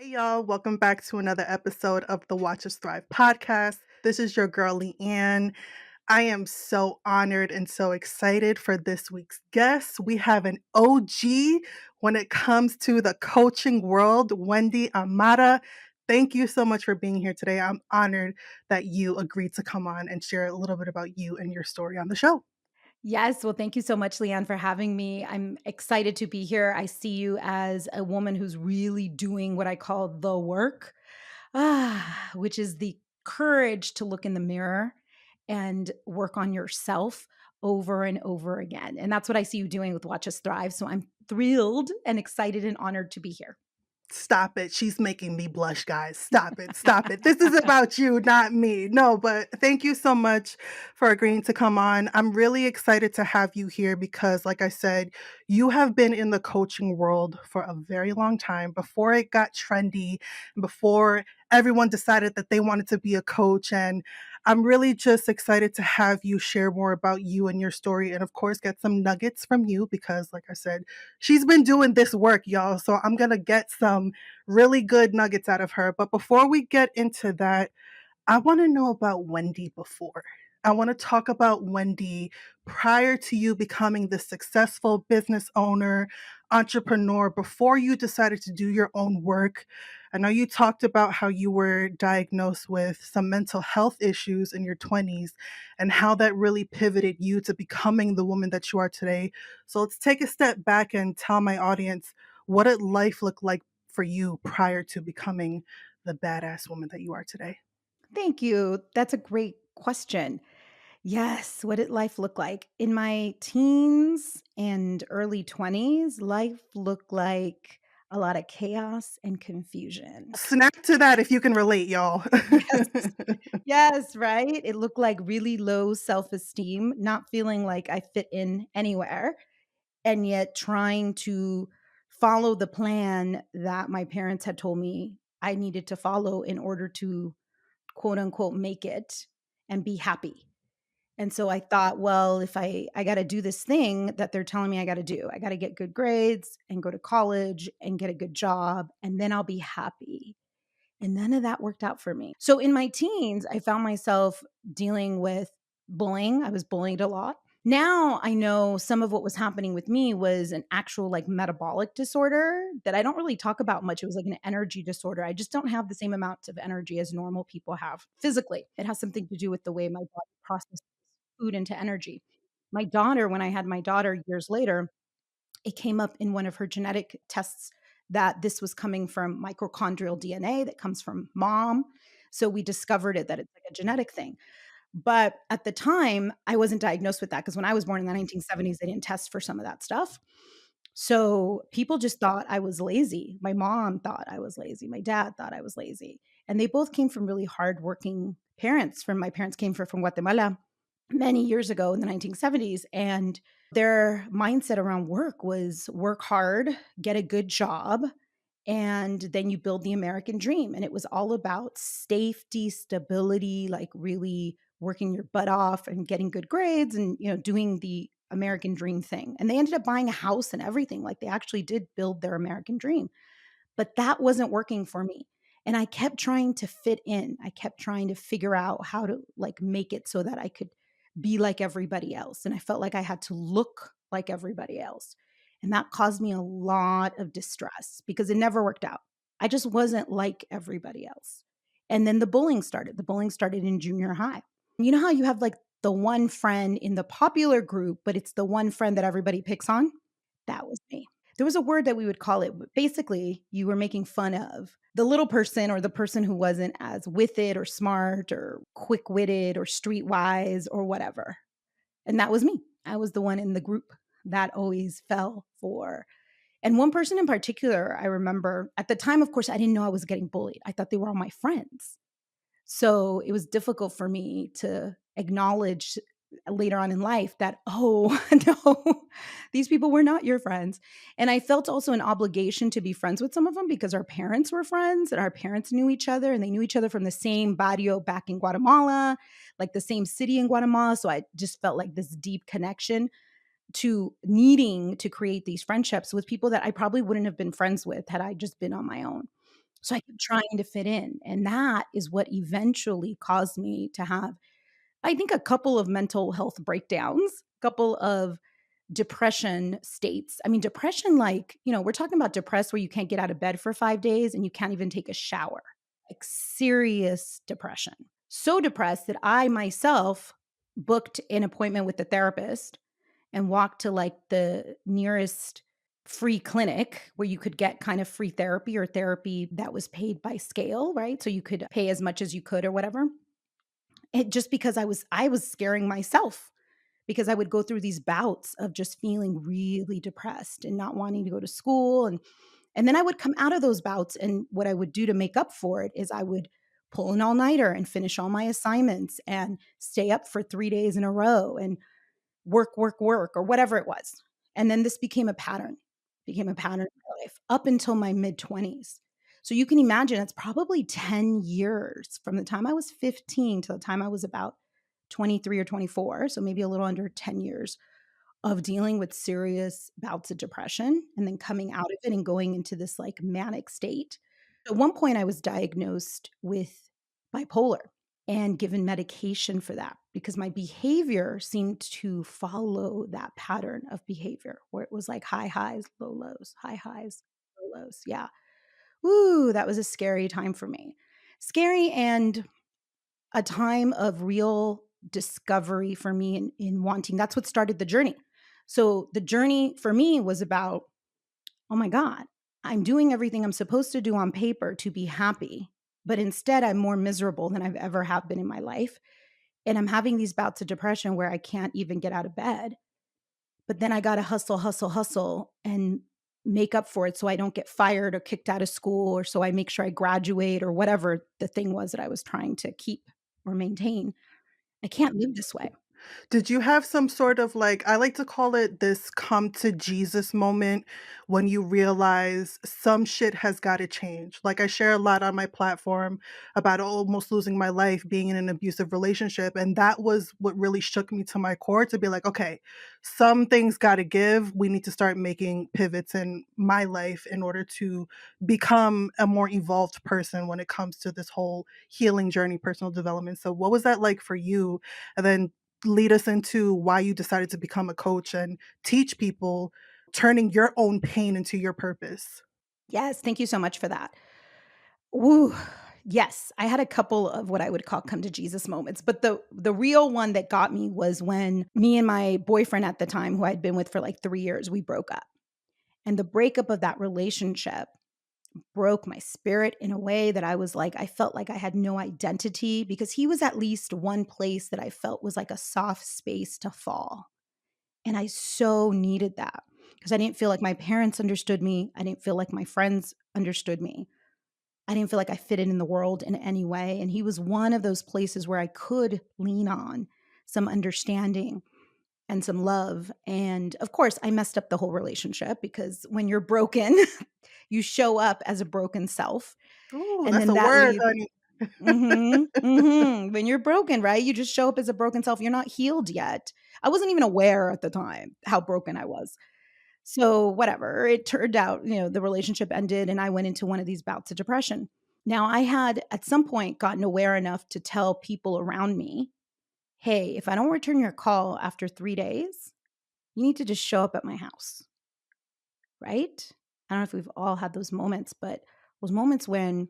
Hey y'all, welcome back to another episode of the Watch Us Thrive podcast. This is your girl Leanne. I am so honored and so excited for this week's guest. We have an OG when it comes to the coaching world, Wendy Amara. Thank you so much for being here today. I'm honored that you agreed to come on and share a little bit about you and your story on the show. Yes. Well, thank you so much, Leanne, for having me. I'm excited to be here. I see you as a woman who's really doing what I call the work, which is the courage to look in the mirror and work on yourself over and over again. And that's what I see you doing with Watch Us Thrive. So I'm thrilled and excited and honored to be here. Stop it. She's making me blush, guys. Stop it. Stop it. This is about you, not me. No, but thank you so much for agreeing to come on. I'm really excited to have you here because, like I said, you have been in the coaching world for a very long time before it got trendy, before everyone decided that they wanted to be a coach. And I'm really just excited to have you share more about you and your story, and of course, get some nuggets from you because, like I said, she's been doing this work, y'all. So I'm going to get some really good nuggets out of her. But before we get into that, I want to know about Wendy before. I want to talk about Wendy prior to you becoming the successful business owner, entrepreneur, before you decided to do your own work. I know you talked about how you were diagnosed with some mental health issues in your 20s and how that really pivoted you to becoming the woman that you are today. So let's take a step back and tell my audience what did life look like for you prior to becoming the badass woman that you are today? Thank you. That's a great question. Yes. What did life look like? In my teens and early 20s, life looked like a lot of chaos and confusion. Snap to that if you can relate, y'all. Yes. Yes, right? It looked like really low self-esteem, not feeling like I fit in anywhere, and yet trying to follow the plan that my parents had told me I needed to follow in order to quote unquote make it and be happy. And so I thought, well, if I got to do this thing that they're telling me I got to do, I got to get good grades and go to college and get a good job, and then I'll be happy. And none of that worked out for me. So in my teens, I found myself dealing with bullying. I was bullied a lot. Now I know some of what was happening with me was an actual like metabolic disorder that I don't really talk about much. It was like an energy disorder. I just don't have the same amount of energy as normal people have physically. It has something to do with the way my body processes food into energy. My daughter, when I had my daughter years later, it came up in one of her genetic tests that this was coming from mitochondrial DNA that comes from mom. So we discovered it that it's like a genetic thing. But at the time, I wasn't diagnosed with that because when I was born in the 1970s, they didn't test for some of that stuff. So people just thought I was lazy. My mom thought I was lazy. My dad thought I was lazy. And they both came from really hardworking parents. From my parents came from Guatemala many years ago in the 1970s. And their mindset around work was work hard, get a good job, and then you build the American dream. And it was all about safety, stability, like really working your butt off and getting good grades and, doing the American dream thing. And they ended up buying a house and everything. Like they actually did build their American dream. But that wasn't working for me. And I kept trying to fit in. I kept trying to figure out how to like make it so that I could be like everybody else. And I felt like I had to look like everybody else. And that caused me a lot of distress because it never worked out. I just wasn't like everybody else. And then the bullying started. The bullying started in junior high. You know how you have like the one friend in the popular group, but it's the one friend that everybody picks on? That was me. There was a word that we would call it. Basically, you were making fun of the little person or the person who wasn't as with it or smart or quick witted or streetwise or whatever. And that was me. I was the one in the group that always fell for. And one person in particular, I remember at the time, of course, I didn't know I was getting bullied. I thought they were all my friends. So it was difficult for me to acknowledge later on in life that, oh, no, these people were not your friends. And I felt also an obligation to be friends with some of them because our parents were friends and our parents knew each other and they knew each other from the same barrio back in Guatemala, like the same city in Guatemala. So I just felt like this deep connection to needing to create these friendships with people that I probably wouldn't have been friends with had I just been on my own. So I kept trying to fit in, and that is what eventually caused me to have, I think, a couple of mental health breakdowns, couple of depression states. I mean, depression, like, we're talking about depressed where you can't get out of bed for 5 days and you can't even take a shower, like serious depression. So depressed that I myself booked an appointment with the therapist and walked to like the nearest free clinic where you could get kind of free therapy or therapy that was paid by scale, right? So you could pay as much as you could or whatever. It just because I was scaring myself because I would go through these bouts of just feeling really depressed and not wanting to go to school, and then I would come out of those bouts, and what I would do to make up for it is I would pull an all-nighter and finish all my assignments and stay up for 3 days in a row and work, work, work, or whatever it was. And then this became a pattern in my life up until my mid-20s. So you can imagine it's probably 10 years from the time I was 15 to the time I was about 23 or 24, so maybe a little under 10 years of dealing with serious bouts of depression and then coming out of it and going into this like manic state. At one point, I was diagnosed with bipolar and given medication for that because my behavior seemed to follow that pattern of behavior where it was like high highs, low lows, high highs, low lows. Yeah. Ooh, that was a scary time for me. Scary and a time of real discovery for me in wanting. That's what started the journey. So the journey for me was about, oh my God, I'm doing everything I'm supposed to do on paper to be happy, but instead I'm more miserable than I've ever have been in my life. And I'm having these bouts of depression where I can't even get out of bed. But then I got to hustle, hustle, hustle and make up for it so I don't get fired or kicked out of school, or so I make sure I graduate or whatever the thing was that I was trying to keep or maintain. I can't live this way. Did you have some sort of like, I like to call it this come to Jesus moment when you realize some shit has got to change? Like I share a lot on my platform about almost losing my life being in an abusive relationship. And that was what really shook me to my core to be like, okay, some things got to give. We need to start making pivots in my life in order to become a more evolved person when it comes to this whole healing journey, personal development. So, what was that like for you? And then lead us into why you decided to become a coach and teach people turning your own pain into your purpose. Yes, thank you so much for that. Ooh, yes, I had a couple of what I would call come to Jesus moments, but the real one that got me was when me and my boyfriend at the time, who I'd been with for like 3 years, we broke up. And the breakup of that relationship broke my spirit in a way that I was like, I felt like I had no identity because he was at least one place that I felt was like a soft space to fall. And I so needed that because I didn't feel like my parents understood me. I didn't feel like my friends understood me. I didn't feel like I fit in the world in any way. And he was one of those places where I could lean on some understanding and some love. And of course, I messed up the whole relationship because when you're broken, you show up as a broken self. Ooh, And that's then a that word, leaves. honey. When you're broken, right? You just show up as a broken self. You're not healed yet. I wasn't even aware at the time how broken I was. So, whatever. It turned out, the relationship ended and I went into one of these bouts of depression. Now, I had at some point gotten aware enough to tell people around me, hey, if I don't return your call after 3 days, you need to just show up at my house, right? I don't know if we've all had those moments, but those moments when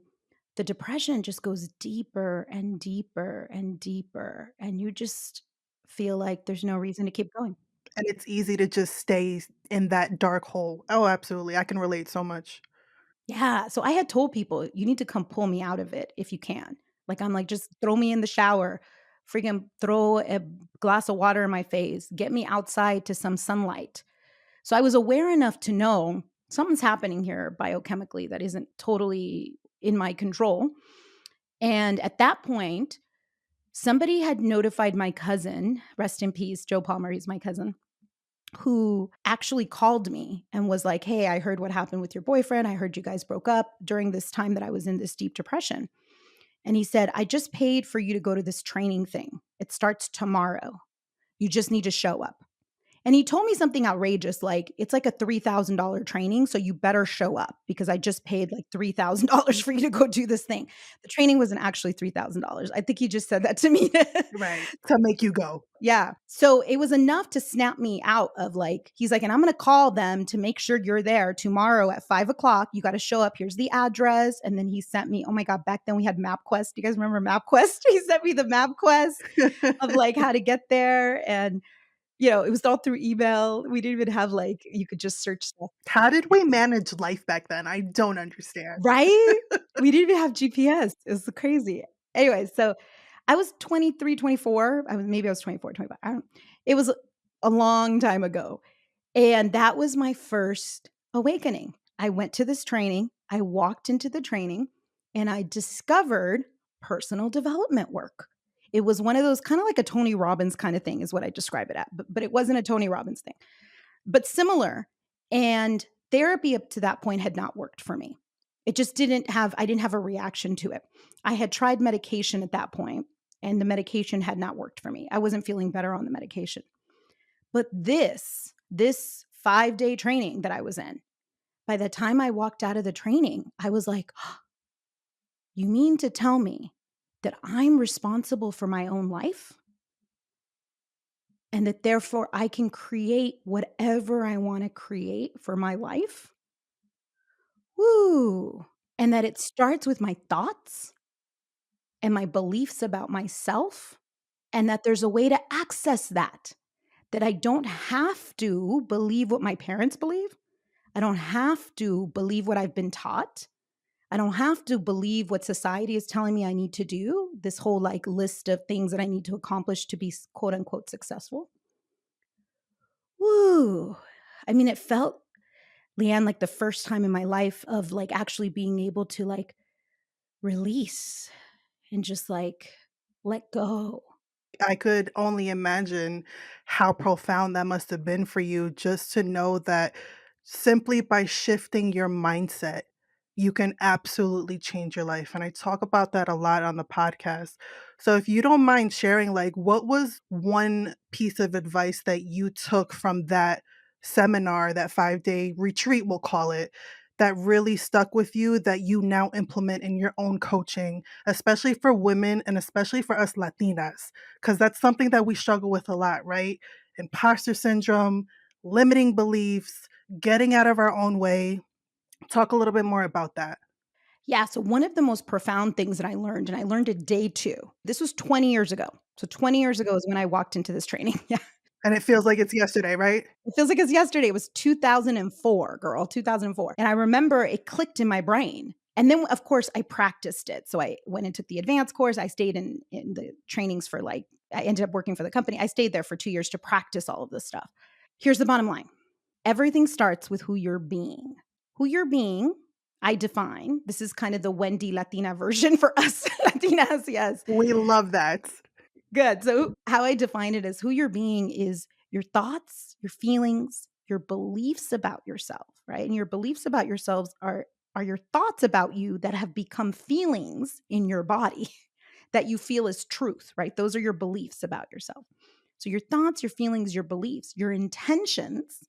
the depression just goes deeper and deeper and deeper, and you just feel like there's no reason to keep going. And it's easy to just stay in that dark hole. Oh, absolutely. I can relate so much. Yeah, so I had told people, "You need to come pull me out of it if you can." Like, I'm like, "Just throw me in the shower, freaking throw a glass of water in my face, get me outside to some sunlight." So I was aware enough to know something's happening here biochemically that isn't totally in my control, and at that point, somebody had notified my cousin, rest in peace, Joe Palmer, he's my cousin, who actually called me and was like, "Hey, I heard what happened with your boyfriend. I heard you guys broke up during this time that I was in this deep depression." And he said, "I just paid for you to go to this training thing. It starts tomorrow. You just need to show up." And he told me something outrageous, like, "It's like a $3,000 training, so you better show up because I just paid, like, $3,000 for you to go do this thing." The training wasn't actually $3,000. I think he just said that to me. Right, to make you go. Yeah. So it was enough to snap me out of like, he's like, "And I'm gonna call them to make sure you're there tomorrow at 5 o'clock. You gotta show up. Here's the address." And then he sent me, oh my God, back then we had MapQuest. Do you guys remember MapQuest? He sent me the MapQuest of like how to get there. And, it was all through email. We didn't even have like, you could just search stuff. How did we manage life back then? I don't understand. Right? We didn't even have GPS. It was crazy. Anyway, so I was 23, 24. I was 24, 25. I don't it was a long time ago. And that was my first awakening. I went to this training. I walked into the training and I discovered personal development work. It was one of those kind of like a Tony Robbins kind of thing is what I describe it at, but it wasn't a Tony Robbins thing, but similar. And therapy up to that point had not worked for me. It just I didn't have a reaction to it. I had tried medication at that point and the medication had not worked for me. I wasn't feeling better on the medication. But this 5-day training that I was in, by the time I walked out of the training, I was like, "You mean to tell me that I'm responsible for my own life and that therefore I can create whatever I want to create for my life?" Woo! And that it starts with my thoughts and my beliefs about myself, and that there's a way to access that, that I don't have to believe what my parents believe. I don't have to believe what I've been taught. I don't have to believe what society is telling me I need to do, this whole like list of things that I need to accomplish to be quote unquote successful. Woo. I mean, it felt, Leanne, like the first time in my life of like actually being able to like release and just like let go. I could only imagine how profound that must have been for you just to know that simply by shifting your mindset, you can absolutely change your life. And I talk about that a lot on the podcast. So if you don't mind sharing, like, what was one piece of advice that you took from that seminar, that 5-day retreat, we'll call it, that really stuck with you that you now implement in your own coaching, especially for women and especially for us Latinas? Because that's something that we struggle with a lot, right? Imposter syndrome, limiting beliefs, getting out of our own way. Talk a little bit more about that. Yeah. So, one of the most profound things that I learned, and I learned it day two, this was 20 years ago. So, 20 years ago is when I walked into this training. Yeah. And it feels like it's yesterday, right? It feels like it's yesterday. It was 2004, girl, 2004. And I remember it clicked in my brain. And then, of course, I practiced it. So I went and took the advanced course. I stayed in the trainings for like, I ended up working for the company. I stayed there for 2 years to practice all of this stuff. Here's the bottom line: everything starts with who you're being. Who you're being, I define. This is kind of the Wendy Latina version for us Latinas. Yes. We love that. Good. So, how I define it as who you're being is your thoughts, your feelings, your beliefs about yourself, right? And your beliefs about yourselves are your thoughts about you that have become feelings in your body that you feel as truth, right? Those are your beliefs about yourself. So, your thoughts, your feelings, your beliefs, your intentions.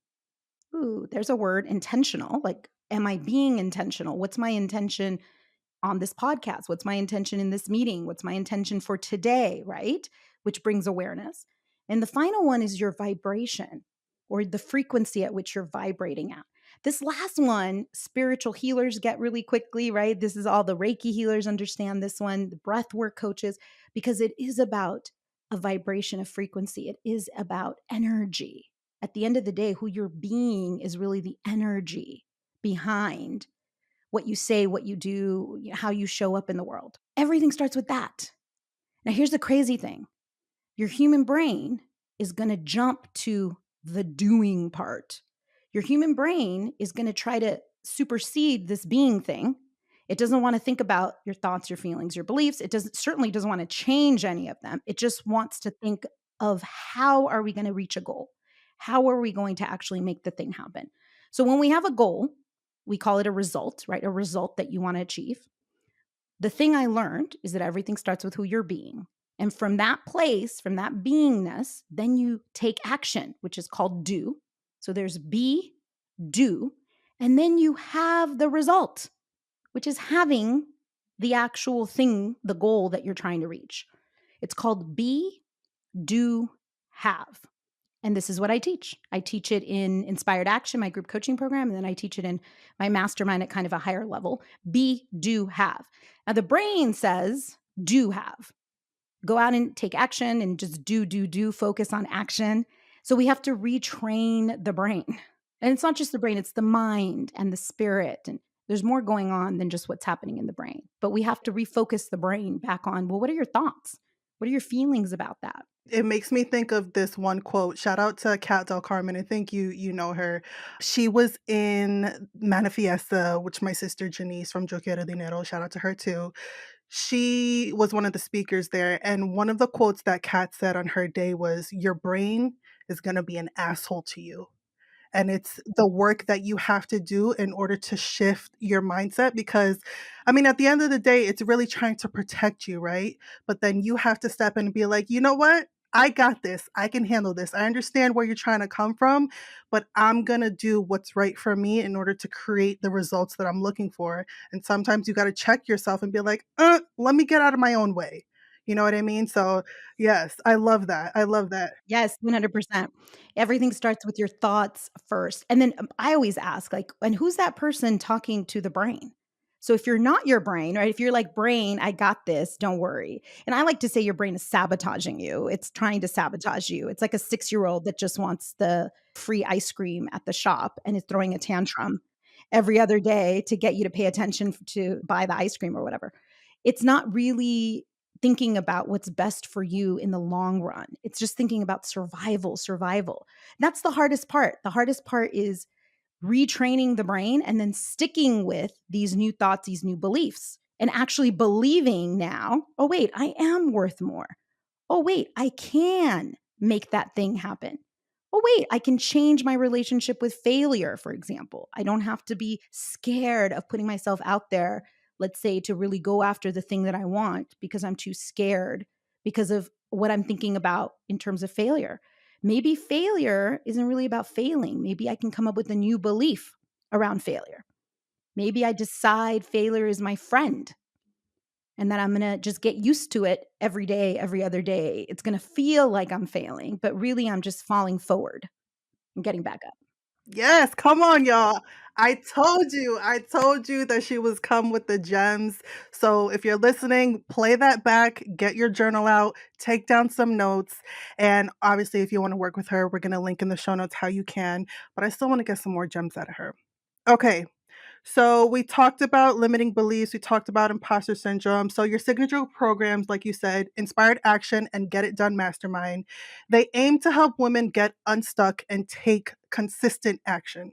Ooh, there's a word, intentional. Like, am I being intentional? What's my intention on this podcast? What's my intention in this meeting? What's my intention for today, right? Which brings awareness. And the final one is your vibration, or the frequency at which you're vibrating at. This last one, spiritual healers get really quickly, right? This is all the Reiki healers understand this one, the breath work coaches, because it is about a vibration of frequency. It is about energy. At the end of the day, who you're being is really the energy behind what you say, what you do, how you show up in the world. Everything starts with that. Now, here's the crazy thing: your human brain is going to jump to the doing part. Your human brain is going to try to supersede this being thing. It doesn't want to think about your thoughts, your feelings, your beliefs. It certainly doesn't want to change any of them. It just wants to think of how are we going to reach a goal? How are we going to actually make the thing happen? So when we have a goal, we call it a result, right? A result that you want to achieve. The thing I learned is that everything starts with who you're being. And from that place, from that beingness, then you take action, which is called do. So there's be, do, and then you have the result, which is having the actual thing, the goal that you're trying to reach. It's called be, do, have. And this is what I teach. I teach it in Inspired Action, my group coaching program, and then I teach it in my mastermind at kind of a higher level. Be, do, have. Now, the brain says, do have. Go out and take action and just do, focus on action. So we have to retrain the brain. And it's not just the brain, it's the mind and the spirit. And there's more going on than just what's happening in the brain. But we have to refocus the brain back on, well, what are your thoughts? What are your feelings about that? It makes me think of this one quote. Shout out to Kat Del Carmen. I think you know her. She was in Manifiesta, which my sister Janice from Yo Quiero Dinero, shout out to her too. She was one of the speakers there, and one of the quotes that Kat said on her day was, "Your brain is gonna be an asshole to you." And it's the work that you have to do in order to shift your mindset because, I mean, at the end of the day, it's really trying to protect you, right? But then you have to step in and be like, "You know what? I got this. I can handle this. I understand where you're trying to come from, but I'm gonna do what's right for me in order to create the results that I'm looking for." And sometimes you gotta check yourself and be like, let me get out of my own way." You know what I mean? So, yes, I love that. I love that. Yes, 100%. Everything starts with your thoughts first. And then I always ask, like, and who's that person talking to the brain? So if you're not your brain, right? If you're like, brain, I got this, don't worry. And I like to say your brain is sabotaging you. It's trying to sabotage you. It's like a 6-year-old that just wants the free ice cream at the shop and is throwing a tantrum every other day to get you to pay attention to buy the ice cream or whatever. It's not really thinking about what's best for you in the long run. It's just thinking about survival, survival. That's the hardest part. The hardest part is retraining the brain and then sticking with these new thoughts, these new beliefs, and actually believing now, oh, wait, I am worth more. Oh, wait, I can make that thing happen. Oh, wait, I can change my relationship with failure, for example. I don't have to be scared of putting myself out there, let's say, to really go after the thing that I want because I'm too scared because of what I'm thinking about in terms of failure. Maybe failure isn't really about failing. Maybe I can come up with a new belief around failure. Maybe I decide failure is my friend and that I'm going to just get used to it every day, every other day. It's going to feel like I'm failing, but really I'm just falling forward and getting back up. Yes, come on, y'all. I told you that she was come with the gems. So if you're listening, play that back, get your journal out, take down some notes. And obviously, if you want to work with her, we're going to link in the show notes how you can. But I still want to get some more gems out of her. Okay, so we talked about limiting beliefs, we talked about imposter syndrome. So your signature programs, like you said, Inspired Action and Get It Done Mastermind, they aim to help women get unstuck and take consistent action.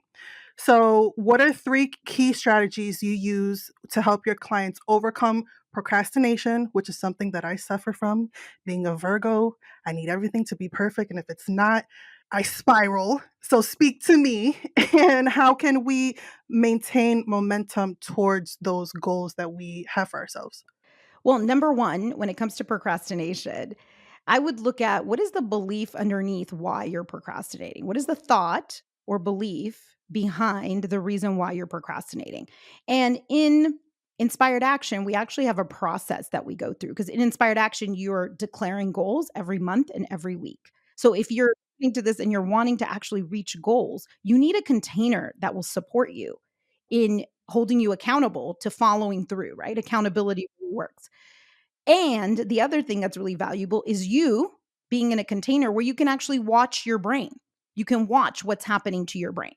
So, what are three key strategies you use to help your clients overcome procrastination, which is something that I suffer from being a Virgo? I need everything to be perfect. And if it's not, I spiral. So, speak to me. And how can we maintain momentum towards those goals that we have for ourselves? Well, number one, when it comes to procrastination, I would look at what is the belief underneath why you're procrastinating? What is the thought or belief behind the reason why you're procrastinating? And in Inspired Action, we actually have a process that we go through because in Inspired Action, you're declaring goals every month and every week. So if you're listening to this and you're wanting to actually reach goals, you need a container that will support you in holding you accountable to following through, right? Accountability really works. And the other thing that's really valuable is you being in a container where you can actually watch your brain. You can watch what's happening to your brain.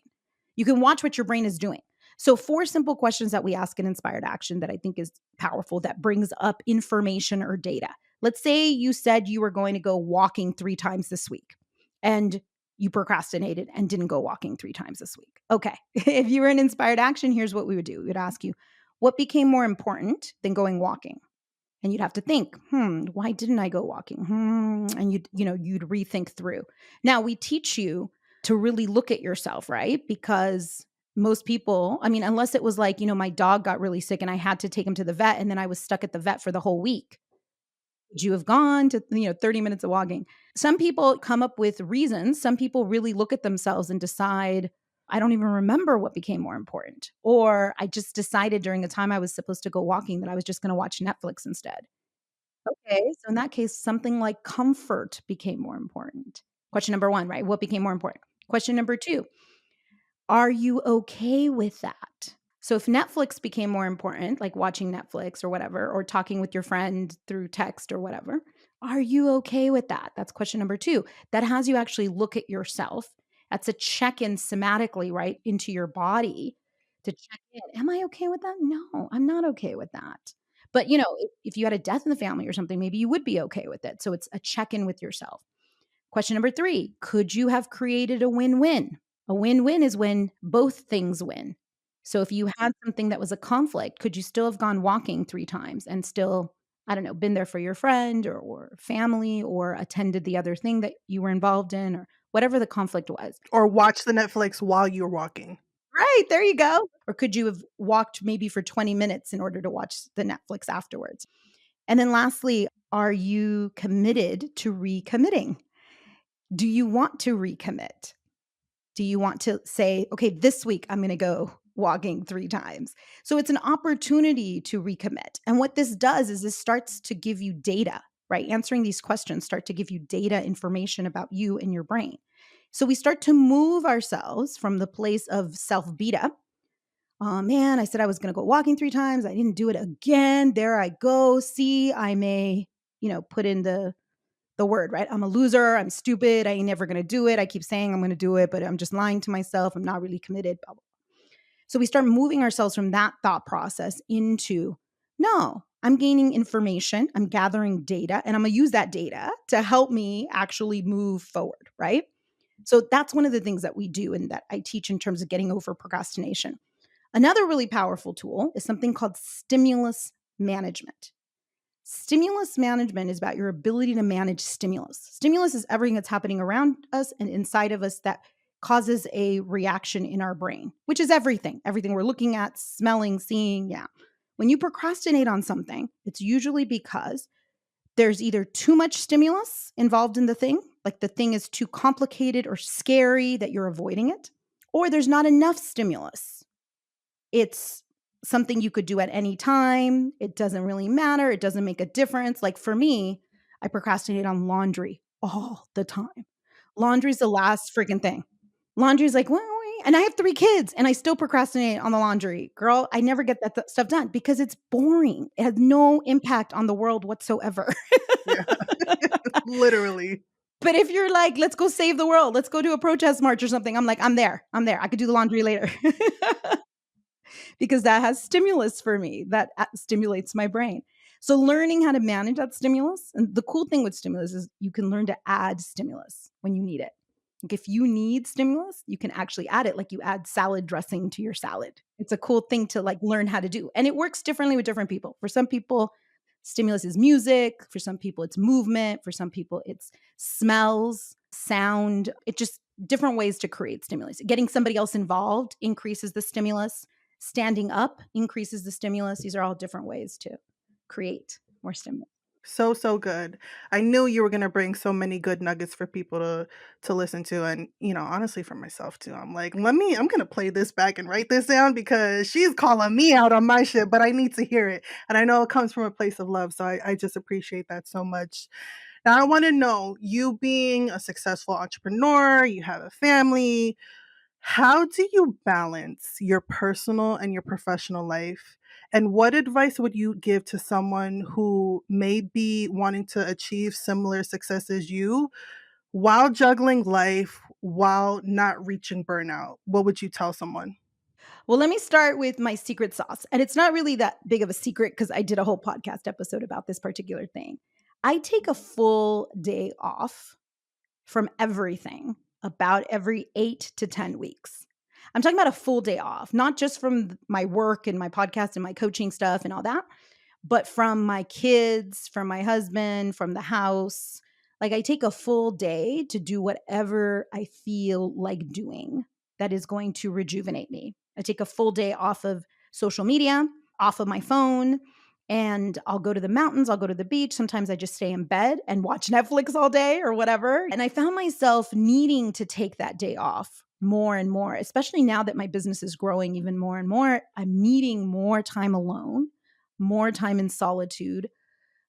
You can watch what your brain is doing. So, 4 simple questions that we ask in Inspired Action that I think is powerful that brings up information or data. Let's say you said you were going to go walking 3 times this week and you procrastinated and didn't go walking 3 times this week. Okay. If you were in Inspired Action, here's what we would do. We would ask you, what became more important than going walking? And you'd have to think, why didn't I go walking? And you'd rethink through. Now we teach you to really look at yourself, right? Because most people, I mean, unless it was like, my dog got really sick and I had to take him to the vet and then I was stuck at the vet for the whole week. Would you have gone to, 30 minutes of walking? Some people come up with reasons. Some people really look at themselves and decide, I don't even remember what became more important. Or I just decided during the time I was supposed to go walking that I was just going to watch Netflix instead. Okay. So in that case, something like comfort became more important. Question number one, right? What became more important? Question number two, are you okay with that? So if Netflix became more important, like watching Netflix or whatever, or talking with your friend through text or whatever, are you okay with that? That's question number two. That has you actually look at yourself. That's a check in somatically, right, into your body to check in. Am I okay with that? No, I'm not okay with that. But, if you had a death in the family or something, maybe you would be okay with it. So it's a check in with yourself. Question number three, could you have created a win win? A win win is when both things win. So if you had something that was a conflict, could you still have gone walking 3 times and still, I don't know, been there for your friend or family or attended the other thing that you were involved in or whatever the conflict was? Or watch the Netflix while you're walking. Right, there you go. Or could you have walked maybe for 20 minutes in order to watch the Netflix afterwards? And then lastly, are you committed to recommitting? Do you want to recommit? Do you want to say, okay, this week I'm going to go walking 3 times? So it's an opportunity to recommit. And what this does is this starts to give you data, right? Answering these questions start to give you data information about you and your brain. So we start to move ourselves from the place of self beat up. Oh man, I said I was going to go walking 3 times. I didn't do it again. There I go. See, I may, put in the word, right? I'm a loser. I'm stupid. I ain't never going to do it. I keep saying I'm going to do it, but I'm just lying to myself. I'm not really committed. Blah, blah. So we start moving ourselves from that thought process into no, I'm gaining information. I'm gathering data and I'm going to use that data to help me actually move forward, right? So that's one of the things that we do and that I teach in terms of getting over procrastination. Another really powerful tool is something called stimulus management. Stimulus management is about your ability to manage stimulus. Stimulus is everything that's happening around us and inside of us that causes a reaction in our brain, which is everything, everything we're looking at, smelling, seeing. Yeah. When you procrastinate on something, it's usually because there's either too much stimulus involved in the thing, like the thing is too complicated or scary that you're avoiding it, or there's not enough stimulus. It's something you could do at any time. It doesn't really matter. It doesn't make a difference. Like for me, I procrastinate on laundry all the time. Laundry's the last freaking thing. Laundry's like, wait, wait. And I have 3 kids and I still procrastinate on the laundry. Girl, I never get that stuff done because it's boring. It has no impact on the world whatsoever. Yeah, literally. But if you're like, let's go save the world, let's go do a protest march or something, I'm like, I'm there. I'm there. I could do the laundry later. Because that has stimulus for me that stimulates my brain. So learning how to manage that stimulus, and the cool thing with stimulus is you can learn to add stimulus when you need it. Like if you need stimulus, you can actually add it like you add salad dressing to your salad. It's a cool thing to like learn how to do. And it works differently with different people. For some people, stimulus is music, for some people it's movement, for some people it's smells, sound. It just different ways to create stimulus. Getting somebody else involved increases the stimulus. Standing up increases the stimulus. These are all different ways to create more stimulus. So, so good. I knew you were gonna bring so many good nuggets for people to listen to and, honestly for myself too. I'm like, I'm gonna play this back and write this down because she's calling me out on my shit, but I need to hear it. And I know it comes from a place of love. So I just appreciate that so much. Now I want to know, you being a successful entrepreneur, you have a family, how do you balance your personal and your professional life? And what advice would you give to someone who may be wanting to achieve similar success as you while juggling life, while not reaching burnout? What would you tell someone? Well, let me start with my secret sauce. And it's not really that big of a secret because I did a whole podcast episode about this particular thing. I take a full day off from everything about every 8 to 10 weeks. I'm talking about a full day off, not just from my work and my podcast and my coaching stuff and all that, but from my kids, from my husband, from the house. Like I take a full day to do whatever I feel like doing that is going to rejuvenate me. I take a full day off of social media, off of my phone, and I'll go to the mountains, I'll go to the beach. Sometimes I just stay in bed and watch Netflix all day or whatever. And I found myself needing to take that day off more and more, especially now that my business is growing even more and more. I'm needing more time alone, more time in solitude,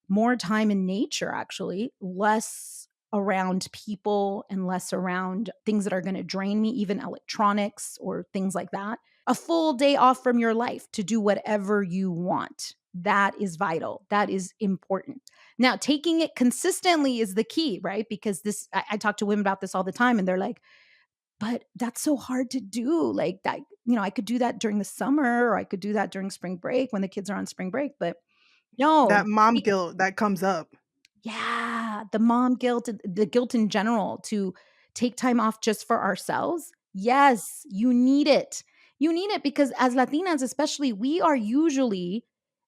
more time in nature, actually, less around people and less around things that are going to drain me, even electronics or things like that. A full day off from your life to do whatever you want. That is vital. That is important. Now, taking it consistently is the key, right? Because I talk to women about this all the time and they're like, but that's so hard to do. Like that, I could do that during the summer or I could do that during spring break when the kids are on spring break. But no, That mom guilt that comes up. yeah, the mom guilt, the guilt in general to take time off just for ourselves. Yes, you need it. You need it because as Latinas, especially, we are usually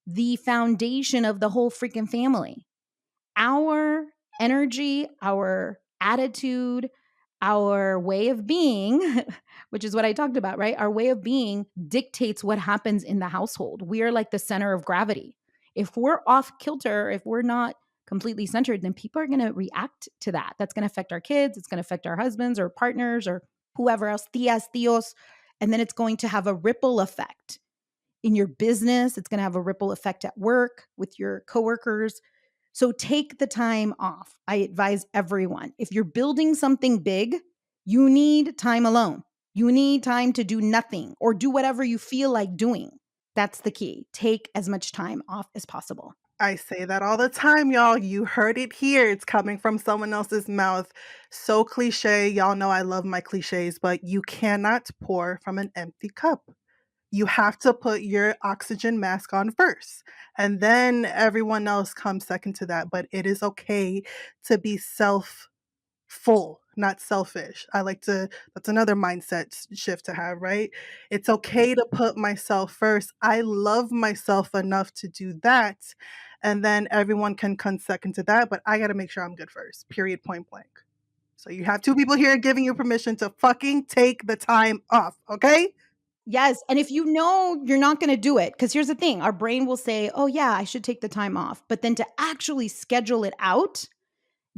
the foundation of the whole freaking family. Our energy, our attitude, our way of being, which is what I talked about, right? Our way of being dictates what happens in the household. We are like the center of gravity. If we're off kilter, if we're not completely centered, then people are going to react to that. That's going to affect our kids. It's going to affect our husbands or partners or whoever else, tias, tios. And then it's going to have a ripple effect in your business. It's going to have a ripple effect at work with your coworkers. So take the time off. I advise everyone. If you're building something big, you need time alone. You need time to do nothing or do whatever you feel like doing. That's the key. Take as much time off as possible. I say that all the time, y'all. You heard it here. It's coming from someone else's mouth. So cliche. Y'all know I love my cliches, but you cannot pour from an empty cup. You have to put your oxygen mask on first, and then everyone else comes second to that. But it is okay to be full, not selfish. I like to That's another mindset shift to have, right? It's okay to put myself first. I love myself enough to do that, and then everyone can come second to that, but I gotta make sure I'm good first, period, point blank. So you have 2 people here giving you permission to fucking take the time off, okay? Yes. And if you know you're not going to do it, because here's the thing our brain will say, oh, yeah, I should take the time off. But then to actually schedule it out,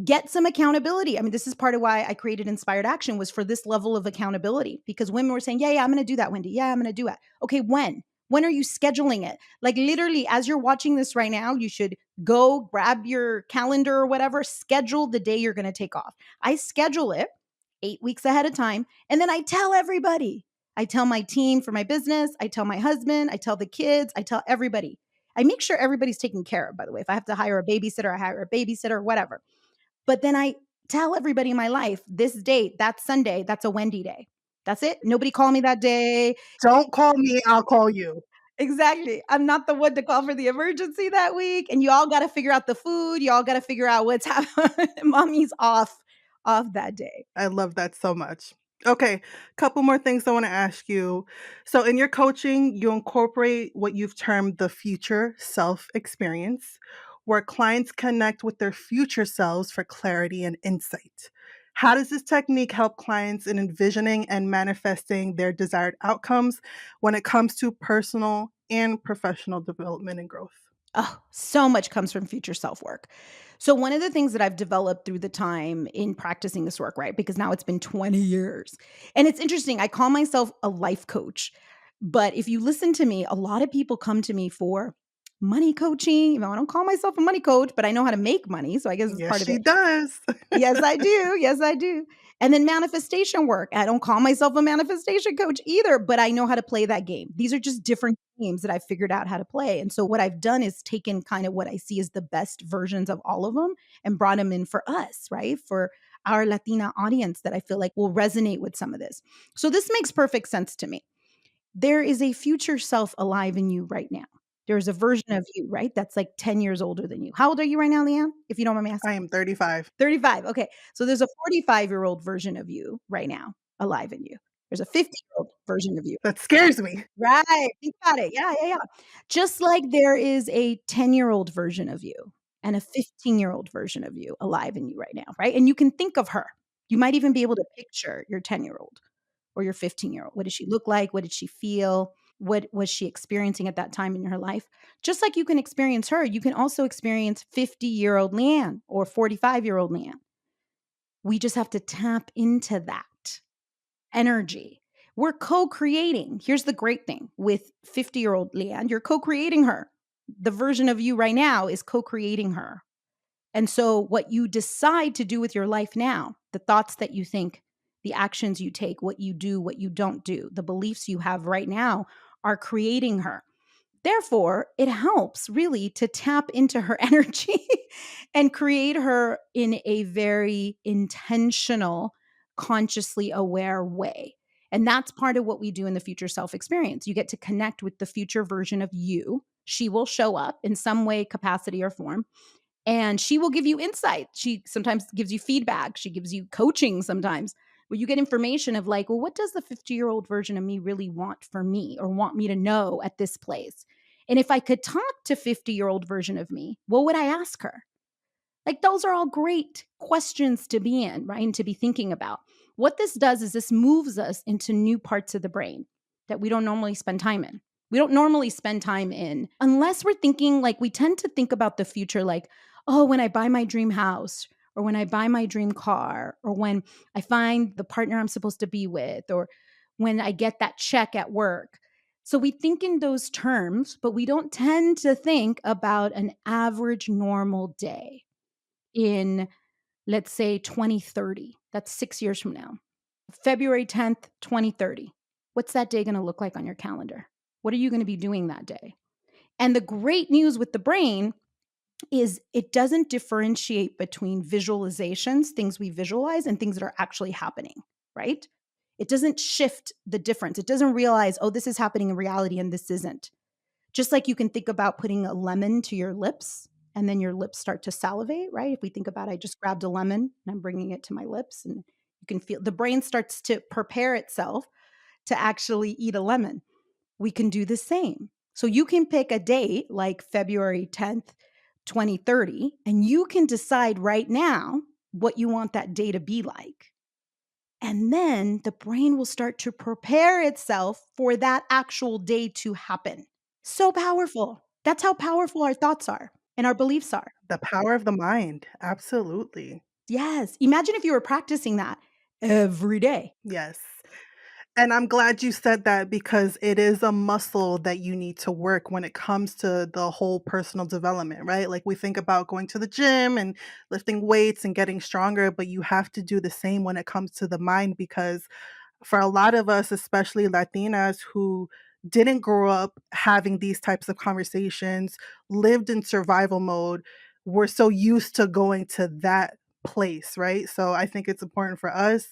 get some accountability. I mean, this is part of why I created Inspired Action was for this level of accountability because women were saying, yeah, I'm going to do that, Wendy. Yeah, I'm going to do it. Okay, when? When are you scheduling it? Like literally, as you're watching this right now, you should go grab your calendar or whatever, schedule the day you're going to take off. I schedule it 8 weeks ahead of time. And then I tell everybody. I tell my team for my business. I tell my husband. I tell the kids. I tell everybody. I make sure everybody's taken care of, by the way. If I have to hire a babysitter, I hire a babysitter, whatever. But then I tell everybody in my life, this date, that's Sunday, that's a Wendy day. That's it. Nobody call me that day. Don't call me, I'll call you. Exactly. I'm not the one to call for the emergency that week. And you all got to figure out the food. You all got to figure out what's happening. Mommy's off that day. I love that so much. Okay, couple more things I wanna ask you. So in your coaching, you incorporate what you've termed the future self experience, where clients connect with their future selves for clarity and insight. How does this technique help clients in envisioning and manifesting their desired outcomes when it comes to personal and professional development and growth? Oh, so much comes from future self work. So, one of the things that I've developed through the time in practicing this work, right? Because now it's been 20 years. And it's interesting. I call myself a life coach. But if you listen to me, a lot of people come to me for money coaching. I don't call myself a money coach, but I know how to make money. So, I guess it's Yes, part of she it. does. Yes, I do. Yes, I do. And then manifestation work. I don't call myself a manifestation coach either, but I know how to play that game. These are just different games that I figured out how to play. And so what I've done is taken kind of what I see as the best versions of all of them and brought them in for us, right? For our Latina audience that I feel like will resonate with some of this. So this makes perfect sense to me. There is a future self alive in you right now. There's a version of you, right? That's like 10 years older than you. How old are you right now, Leanne? If you don't mind me I asking. am 35. 35, okay. So there's a 45-year-old version of you right now alive in you. There's a 50-year-old version of you. That scares me. Right, think about it. Yeah, yeah, yeah. Just like there is a 10-year-old version of you and a 15-year-old version of you alive in you right now, right? And you can think of her. You might even be able to picture your 10-year-old or your 15-year-old. What did she look like? What did she feel? What was she experiencing at that time in her life? Just like you can experience her, you can also experience 50-year-old Leanne or 45-year-old Leanne. We just have to tap into that energy. We're co-creating. Here's the great thing with 50-year-old Leanne, you're co-creating her. The version of you right now is co-creating her. And so, what you decide to do with your life now, the thoughts that you think, the actions you take, what you do, what you don't do, the beliefs you have right now are creating her. Therefore, it helps really to tap into her energy and create her in a very intentional, consciously aware way. And that's part of what we do in the future self experience. You get to connect with the future version of you. She will show up in some way, capacity, or form, and she will give you insight. She sometimes gives you feedback. She gives you coaching sometimes where you get information of like, well, what does the 50-year-old version of me really want for me or want me to know at this place? And if I could talk to 50-year-old version of me, what would I ask her? Like, those are all great questions to be in, right? And to be thinking about. What this does is this moves us into new parts of the brain that we don't normally spend time in. We don't normally spend time in unless we're thinking like we tend to think about the future like, oh, when I buy my dream house or when I buy my dream car or when I find the partner I'm supposed to be with or when I get that check at work. So we think in those terms, but we don't tend to think about an average normal day in, let's say, 2030. That's 6 years from now. February 10th, 2030. What's that day going to look like on your calendar? What are you going to be doing that day? And the great news with the brain is it doesn't differentiate between visualizations, things we visualize, and things that are actually happening, right? It doesn't shift the difference. It doesn't realize, oh, this is happening in reality and this isn't. Just like you can think about putting a lemon to your lips and then your lips start to salivate, right? If we think about I just grabbed a lemon and I'm bringing it to my lips and you can feel the brain starts to prepare itself to actually eat a lemon. We can do the same. So you can pick a date like February 10th, 2030, and you can decide right now what you want that day to be like. And then the brain will start to prepare itself for that actual day to happen. So powerful. That's how powerful our thoughts are and our beliefs are. The power of the mind. Absolutely. Yes. Imagine if you were practicing that every day. Yes. And I'm glad you said that because it is a muscle that you need to work when it comes to the whole personal development, right? Like we think about going to the gym and lifting weights and getting stronger, but you have to do the same when it comes to the mind because for a lot of us, especially Latinas who didn't grow up having these types of conversations, lived in survival mode, we're so used to going to that place, right? So I think it's important for us.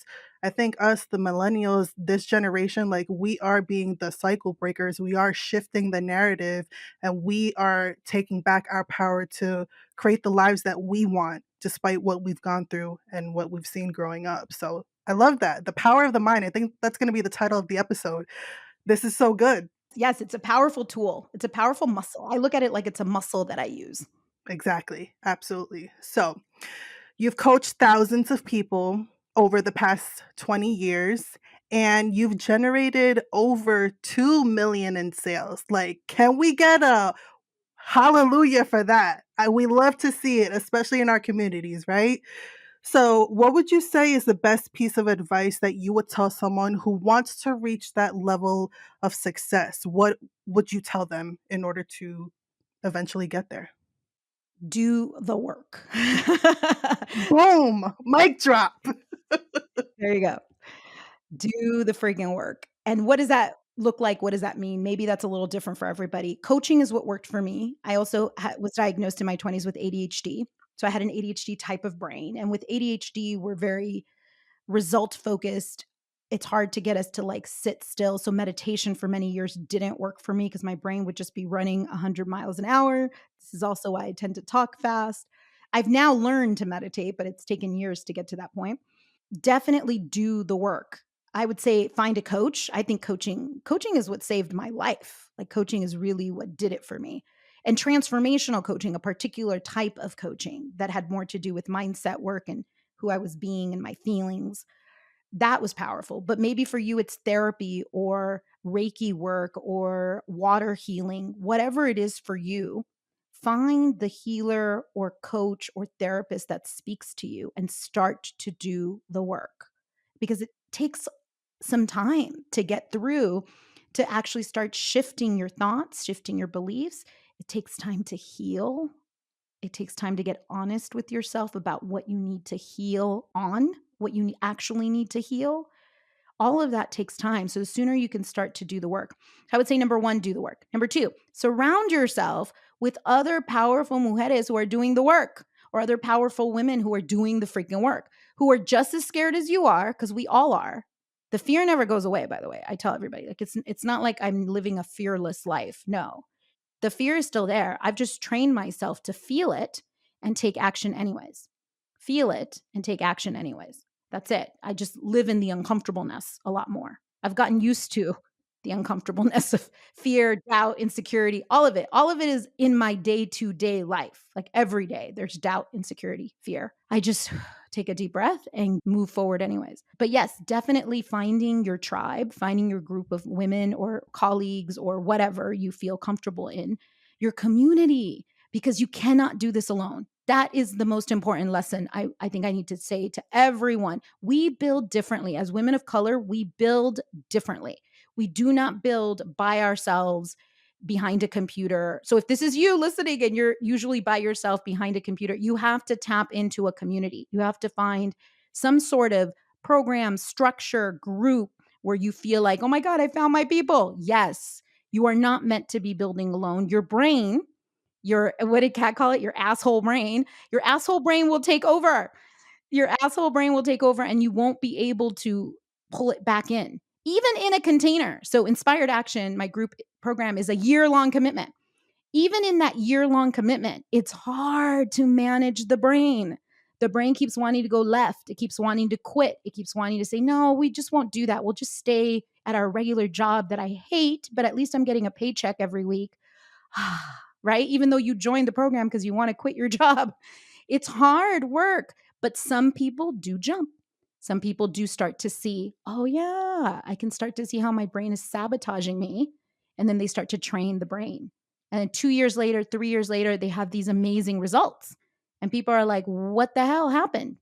I think us, the millennials, this generation, like we are being the cycle breakers. We are shifting the narrative and we are taking back our power to create the lives that we want, despite what we've gone through and what we've seen growing up. So I love that. The power of the mind. I think that's going to be the title of the episode. This is so good. Yes, it's a powerful tool. It's a powerful muscle. I look at it like it's a muscle that I use. Exactly. Absolutely. So you've coached thousands of people over the past 20 years and you've generated over 2 million in sales. Like, can we get a hallelujah for that? We love to see it, especially in our communities, right? So, what would you say is the best piece of advice that you would tell someone who wants to reach that level of success? What would you tell them in order to eventually get there? Do the work. Boom, mic drop. There you go. Do the freaking work. And what does that look like? What does that mean? Maybe that's a little different for everybody. Coaching is what worked for me. I also was diagnosed in my 20s with ADHD. So I had an ADHD type of brain. And with ADHD, we're very result focused. It's hard to get us to like sit still. So meditation for many years didn't work for me because my brain would just be running 100 miles an hour. This is also why I tend to talk fast. I've now learned to meditate, but it's taken years to get to that point. Definitely do the work. I would say find a coach. I think coaching is what saved my life. Like coaching is really what did it for me. And transformational coaching, a particular type of coaching that had more to do with mindset work and who I was being and my feelings, that was powerful. But maybe for you it's therapy or Reiki work or water healing, whatever it is for you, find the healer or coach or therapist that speaks to you and start to do the work because it takes some time to get through to actually start shifting your thoughts, shifting your beliefs. It takes time to heal. It takes time to get honest with yourself about what you need to heal on, what you actually need to heal. All of that takes time. So the sooner you can start to do the work. I would say number 1, do the work. Number 2, surround yourself with other powerful mujeres who are doing the work or other powerful women who are doing the freaking work, who are just as scared as you are, because we all are. The fear never goes away, by the way. I tell everybody, like it's not like I'm living a fearless life. No. The fear is still there. I've just trained myself to feel it and take action anyways. Feel it and take action anyways. That's it. I just live in the uncomfortableness a lot more. I've gotten used to the uncomfortableness of fear, doubt, insecurity, all of it. All of it is in my day to day life. Like every day, there's doubt, insecurity, fear. I just take a deep breath and move forward, anyways. But yes, definitely finding your tribe, finding your group of women or colleagues or whatever you feel comfortable in, your community, because you cannot do this alone. That is the most important lesson I think I need to say to everyone. We build differently. As women of color, we build differently. We do not build by ourselves behind a computer. So if this is you listening and you're usually by yourself behind a computer, you have to tap into a community. You have to find some sort of program, structure, group where you feel like, oh my God, I found my people. Yes, you are not meant to be building alone. Your brain, your, what did Kat call it? Your asshole brain will take over. Your asshole brain will take over and you won't be able to pull it back in, even in a container. So, Inspired Action, my group program, is a year-long commitment. Even in that year-long commitment, it's hard to manage the brain. The brain keeps wanting to go left. It keeps wanting to quit. It keeps wanting to say, no, we just won't do that. We'll just stay at our regular job that I hate, but at least I'm getting a paycheck every week. Right? Even though you joined the program because you want to quit your job, it's hard work. But some people do jump. Some people do start to see, oh, yeah, I can start to see how my brain is sabotaging me. And then they start to train the brain. And then 2 years later, 3 years later, they have these amazing results. And people are like, what the hell happened?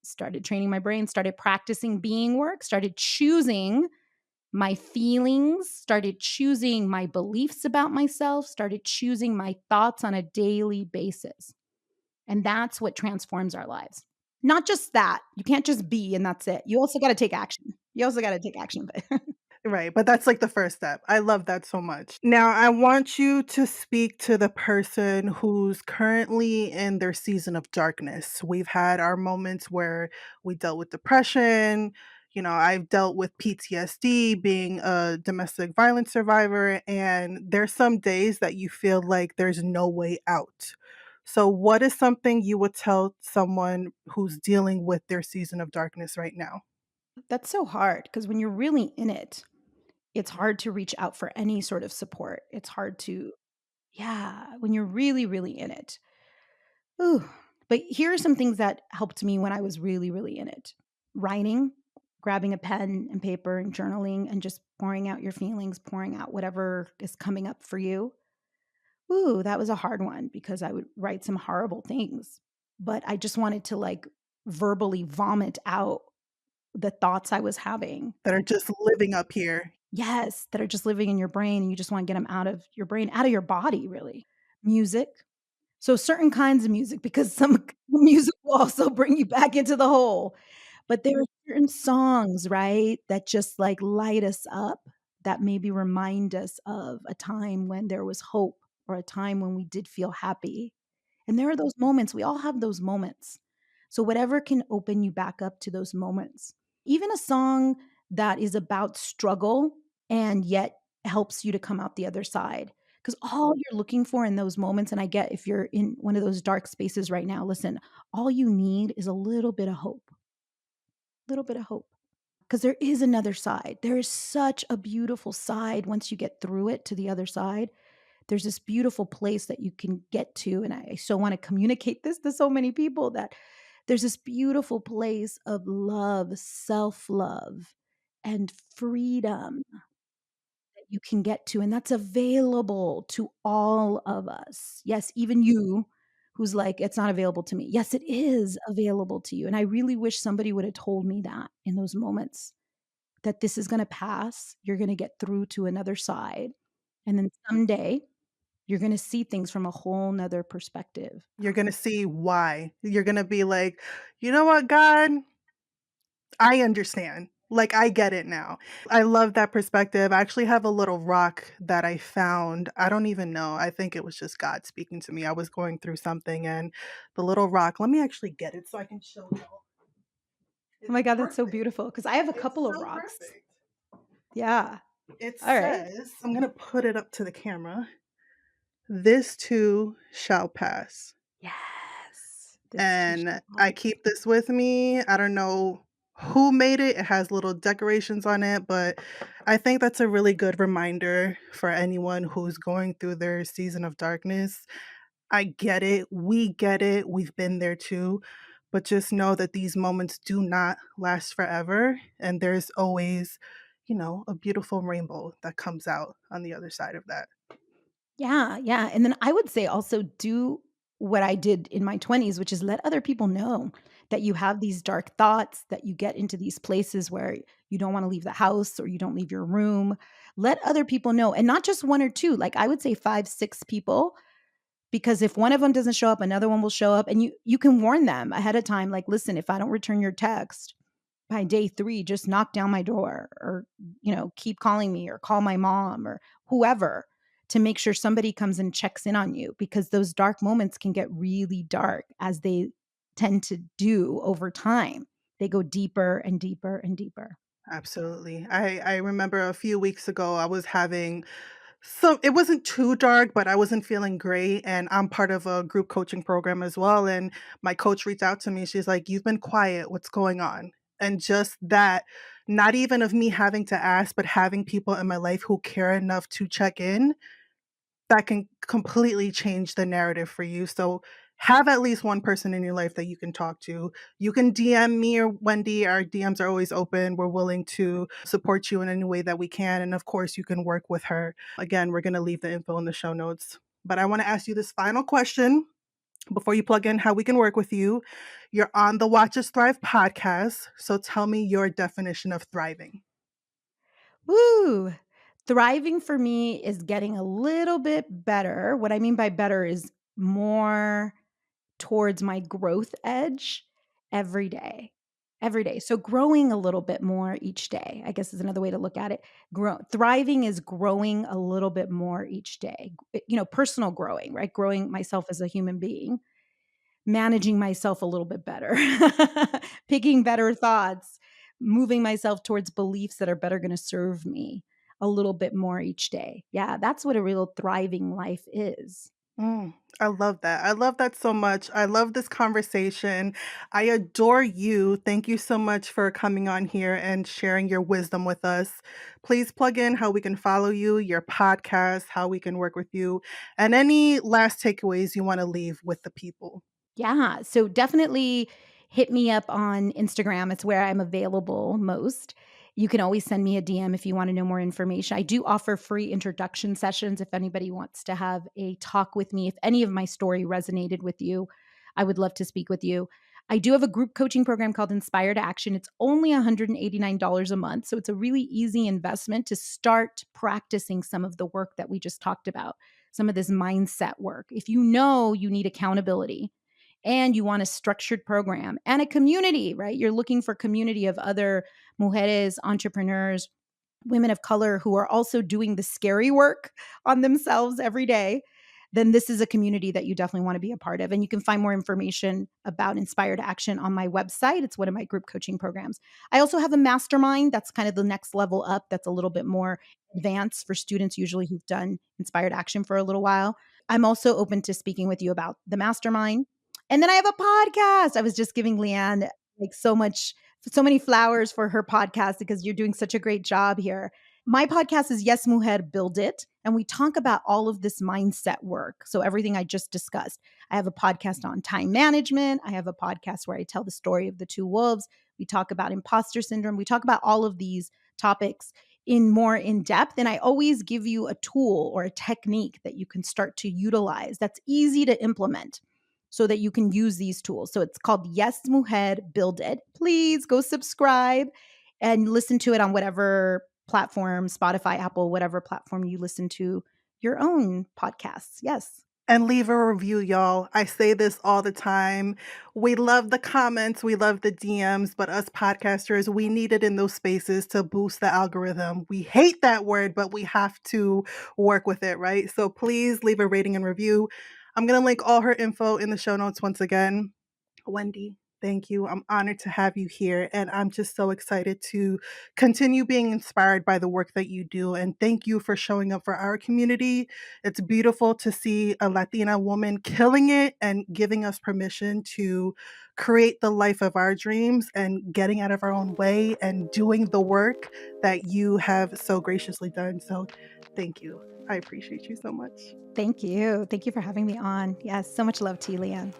Started training my brain, started practicing being work, started choosing my feelings, started choosing my beliefs about myself, started choosing my thoughts on a daily basis. And that's what transforms our lives. Not just that. You can't just be and that's it. You also got to take action. You also got to take action. Right, but that's like the first step. I love that so much. Now, I want you to speak to the person who's currently in their season of darkness. We've had our moments where we dealt with depression. You know, I've dealt with PTSD, being a domestic violence survivor, and there's some days that you feel like there's no way out. So, what is something you would tell someone who's dealing with their season of darkness right now? That's so hard because when you're really in it, it's hard to reach out for any sort of support. It's hard to, yeah, when you're really, really in it. Ooh. But here are some things that helped me when I was really, really in it. Writing, grabbing a pen and paper and journaling and just pouring out your feelings, pouring out whatever is coming up for you. Ooh, that was a hard one because I would write some horrible things, but I just wanted to like verbally vomit out the thoughts I was having. That are just living up here. Yes, that are just living in your brain and you just want to get them out of your brain, out of your body, really. Music. So certain kinds of music, because some music will also bring you back into the hole. But there are certain songs, right, that just like light us up, that maybe remind us of a time when there was hope or a time when we did feel happy. And there are those moments, we all have those moments. So whatever can open you back up to those moments. Even a song that is about struggle and yet helps you to come out the other side. Because all you're looking for in those moments, and I get if you're in one of those dark spaces right now, listen, all you need is a little bit of hope, little bit of hope. Because there is another side. There is such a beautiful side once you get through it to the other side. There's this beautiful place that you can get to. And I so want to communicate this to so many people that there's this beautiful place of love, self love, and freedom. you can get to, and that's available to all of us. Yes, even you who's like, "It's not available to me." Yes, it is available to you, and I really wish somebody would have told me that in those moments, that this is gonna pass, you're gonna get through to another side, and then someday, you're gonna see things from a whole 'nother perspective. You're gonna see why. You're gonna be like, "You know what, God? I understand. Like, I get it now." I love that perspective. I actually have a little rock that I found. I don't even know. I think it was just God speaking to me. I was going through something and the little rock, let me actually get it so I can show y'all. Oh It's my god, that's so perfect. beautiful because I have a It's couple of so rocks. perfect. Yeah. It Alright. says, I'm gonna put it up to the camera. This too shall pass. Yes. This too And shall I pass. keep this with me. I don't know who made it. It has little decorations on it, but I think that's a really good reminder for anyone who's going through their season of darkness. I get it. We get it. We've been there too. But just know that these moments do not last forever. And there's always, a beautiful rainbow that comes out on the other side of that. Yeah, yeah, and then I would say also do what I did in my 20s, which is let other people know that you have these dark thoughts, that you get into these places where you don't wanna leave the house or you don't leave your room. Let other people know, and not just 1 or 2, like, I would say 5, 6 people, because if one of them doesn't show up, another one will show up, and you can warn them ahead of time, like, "Listen, if I don't return your text by day 3, just knock down my door or, keep calling me or call my mom or whoever to make sure somebody comes and checks in on you because those dark moments can get really dark as they tend to do over time. They go deeper and deeper and deeper. Absolutely. I remember a few weeks ago I was having, so it wasn't too dark, but I wasn't feeling great. And I'm part of a group coaching program as well. And my coach reached out to me. She's like, "You've been quiet. What's going on?" And just that, not even of me having to ask, but having people in my life who care enough to check in, that can completely change the narrative for you. So have at least one person in your life that you can talk to. You can DM me or Wendy. Our DMs are always open. We're willing to support you in any way that we can. And of course, you can work with her. Again, we're going to leave the info in the show notes. But I want to ask you this final question before you plug in how we can work with you. You're on the Watch Us Thrive podcast. So tell me your definition of thriving. Woo! Thriving for me is getting a little bit better. What I mean by better is more towards my growth edge every day. Every day. So growing a little bit more each day, I guess is another way to look at it. Thriving is growing a little bit more each day. Personal growing, right? Growing myself as a human being, managing myself a little bit better, picking better thoughts, moving myself towards beliefs that are better going to serve me a little bit more each day. Yeah, that's what a real thriving life is. Mm, I love that. I love that so much. I love this conversation. I adore you. Thank you so much for coming on here and sharing your wisdom with us. Please plug in how we can follow you, your podcast, how we can work with you, and any last takeaways you want to leave with the people. Yeah, so definitely hit me up on Instagram. It's where I'm available most. You can always send me a DM if you want to know more information. I do offer free introduction sessions if anybody wants to have a talk with me. If any of my story resonated with you, I would love to speak with you. I do have a group coaching program called Inspire to Action. It's only $189 a month. So it's a really easy investment to start practicing some of the work that we just talked about, some of this mindset work. If you know you need accountability, and you want a structured program and a community, right? You're looking for community of other mujeres, entrepreneurs, women of color who are also doing the scary work on themselves every day, then this is a community that you definitely want to be a part of. And you can find more information about Inspired Action on my website. It's one of my group coaching programs. I also have a mastermind that's kind of the next level up, that's a little bit more advanced for students, usually who've done Inspired Action for a little while. I'm also open to speaking with you about the mastermind. And then I have a podcast. I was just giving Leanne like so many flowers for her podcast because you're doing such a great job here. My podcast is Yes Mujer Build It, and we talk about all of this mindset work. So everything I just discussed. I have a podcast on time management. I have a podcast where I tell the story of the two wolves. We talk about imposter syndrome. We talk about all of these topics in more in depth. And I always give you a tool or a technique that you can start to utilize that's easy to implement so that you can use these tools. So it's called Yes Mujer Build It. Please go subscribe and listen to it on whatever platform, Spotify, Apple, whatever platform you listen to your own podcasts. Yes. And leave a review, y'all. I say this all the time. We love the comments, we love the DMs, but us podcasters, we need it in those spaces to boost the algorithm. We hate that word, but we have to work with it, right? So please leave a rating and review. I'm going to link all her info in the show notes once again. Wendy, thank you. I'm honored to have you here. And I'm just so excited to continue being inspired by the work that you do. And thank you for showing up for our community. It's beautiful to see a Latina woman killing it and giving us permission to create the life of our dreams and getting out of our own way and doing the work that you have so graciously done. So thank you. I appreciate you so much. Thank you. Thank you for having me on. Yes, so much love to you, Leanne.